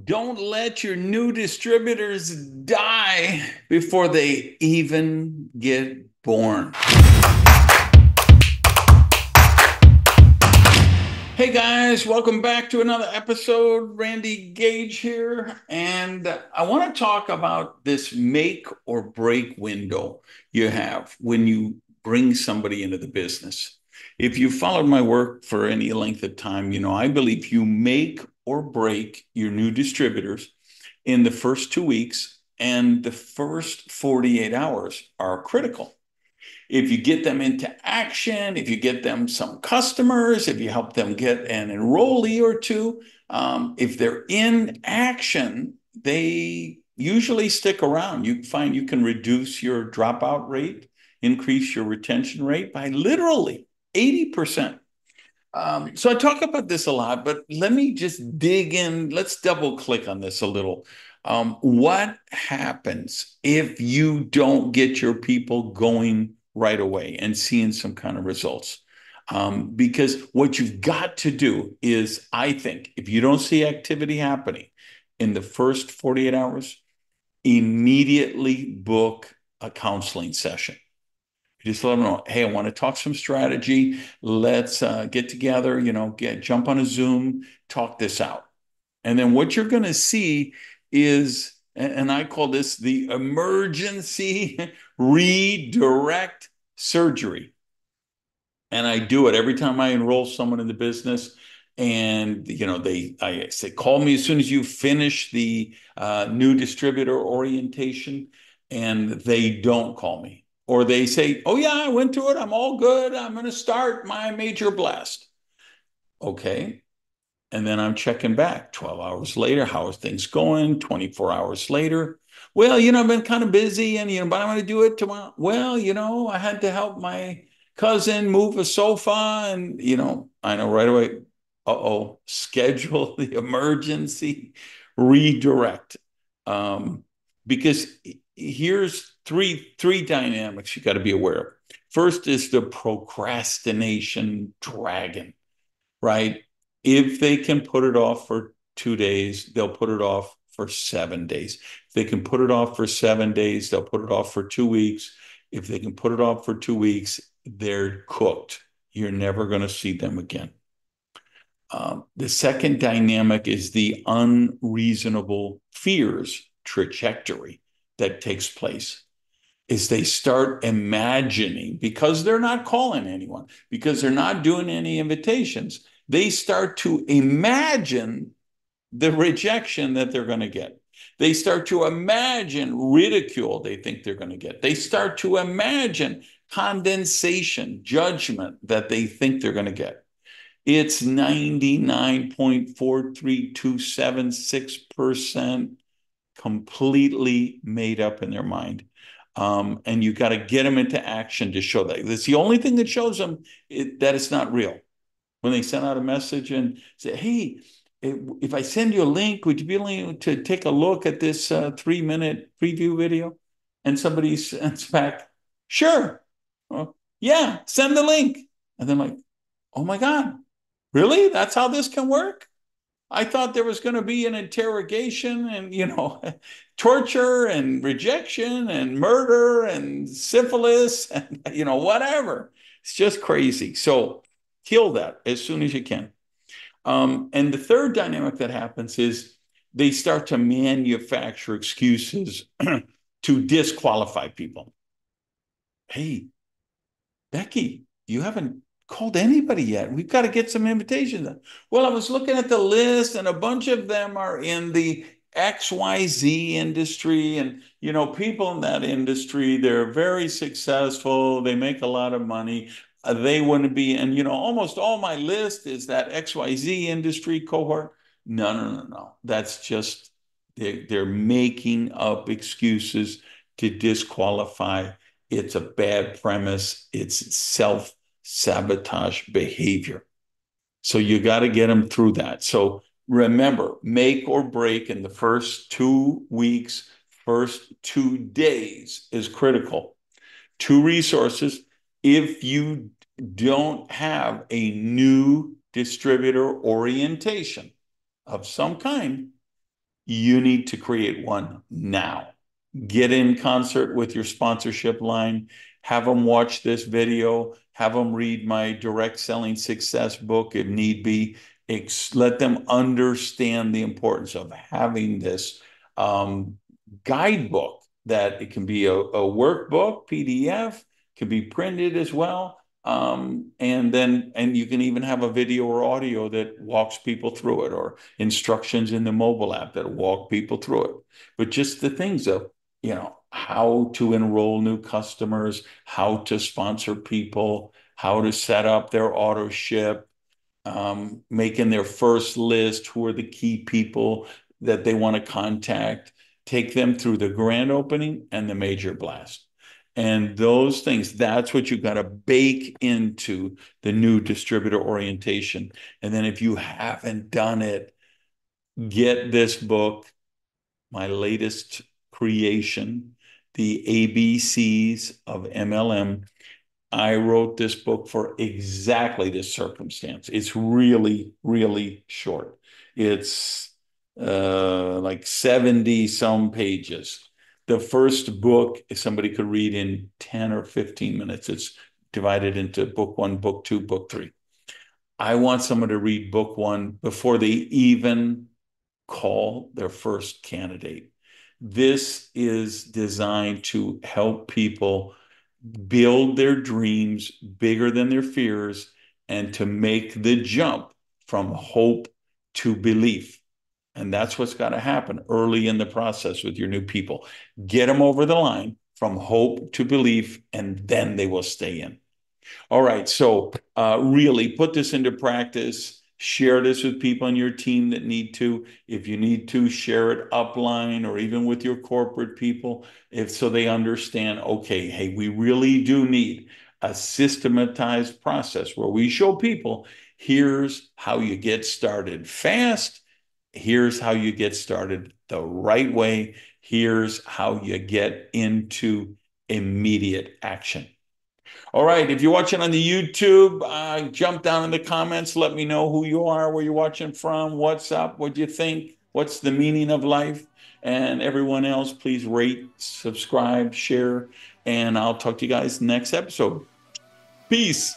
Don't let your new distributors die before they even get born. Hey guys, welcome back to another episode. Randy Gage here, and I want to talk about this make or break window you have when you bring somebody into the business. If you followed my work for any length of time, you know I believe you make or break your new distributors in the first 2 weeks, and the first 48 hours are critical. If you get them into action, if you get them some customers, if you help them get an enrollee or two, if they're in action, they usually stick around. You find you can reduce your dropout rate, increase your retention rate by literally 80%. So I talk about this a lot, but let me just dig in. Let's double click on this a little. What happens if you don't get your people going right away and seeing some kind of results? Because what you've got to do is, I think, if you don't see activity happening in the first 48 hours, immediately book a counseling session. Just let them know, hey, I want to talk some strategy. Let's get together, jump on a Zoom, talk this out. And then what you're going to see is, and I call this the emergency redirect surgery. And I do it every time I enroll someone in the business. And I say, call me as soon as you finish the new distributor orientation, and they don't call me, or they say, oh yeah, I went to it, I'm all good, I'm going to start my major blast. Okay, and then I'm checking back 12 hours later. How are things going? 24 hours later. Well, I've been kind of busy, and, but I'm going to do it tomorrow. Well, I had to help my cousin move a sofa, and, I know right away, uh-oh, schedule the emergency redirect. Um, because here's three dynamics you got to be aware of. First is the procrastination dragon, right? If they can put it off for 2 days, they'll put it off for 7 days. If they can put it off for 7 days, they'll put it off for 2 weeks. If they can put it off for 2 weeks, they're cooked. You're never going to see them again. The second dynamic is the unreasonable fears trajectory that takes place. Is they start imagining, because they're not calling anyone, because they're not doing any invitations, they start to imagine the rejection that they're going to get. They start to imagine ridicule they think they're going to get. They start to imagine condensation, judgment that they think they're going to get. It's 99.43276% completely made up in their mind. And you got to get them into action to show that. That's the only thing that shows them that it's not real. When they send out a message and say, hey, if I send you a link, would you be willing to take a look at this 3-minute preview video? And somebody sends back, sure. Well, yeah, send the link. And then like, oh my God, really? That's how this can work? I thought there was going to be an interrogation and, torture and rejection and murder and syphilis and, whatever. It's just crazy. So kill that as soon as you can. And the third dynamic that happens is they start to manufacture excuses to disqualify people. Hey, Becky, you haven't called anybody yet. We've got to get some invitations. Well, I was looking at the list, and a bunch of them are in the XYZ industry. And, people in that industry, they're very successful. They make a lot of money. They wouldn't be, and, almost all my list is that XYZ industry cohort. No, no, no, no. That's just, they're making up excuses to disqualify. It's a bad premise. It's self-sabotage behavior. So you got to get them through that. So remember, make or break in the first 2 weeks, first 2 days is critical. Two resources. If you don't have a new distributor orientation of some kind, you need to create one now. Get in concert with your sponsorship line, have them watch this video, have them read my direct selling success book if need be. Let them understand the importance of having this um, guidebook, that it can be a workbook, PDF, can be printed as well. And you can even have a video or audio that walks people through it, or instructions in the mobile app that walk people through it. But just the things of, how to enroll new customers, how to sponsor people, how to set up their auto ship, making their first list, who are the key people that they want to contact, take them through the grand opening and the major blast. And those things, that's what you got to bake into the new distributor orientation. And then if you haven't done it, get this book, my latest creation, The ABCs of MLM. I wrote this book for exactly this circumstance. It's really, really short. It's like 70 some pages. The first book somebody could read in 10 or 15 minutes. It's divided into book one, book two, book three. I want someone to read book one before they even call their first candidate. This is designed to help people build their dreams bigger than their fears, and to make the jump from hope to belief. And that's what's got to happen early in the process with your new people. Get them over the line from hope to belief, and then they will stay in. All right. So really put this into practice. Share this with people on your team that need to. If you need to, share it upline or even with your corporate people, if so they understand, okay, hey, we really do need a systematized process where we show people, here's how you get started fast. Here's how you get started the right way. Here's how you get into immediate action. All right. If you're watching on the YouTube, jump down in the comments. Let me know who you are, where you're watching from, what's up, what do you think, what's the meaning of life. And everyone else, please rate, subscribe, share, and I'll talk to you guys next episode. Peace.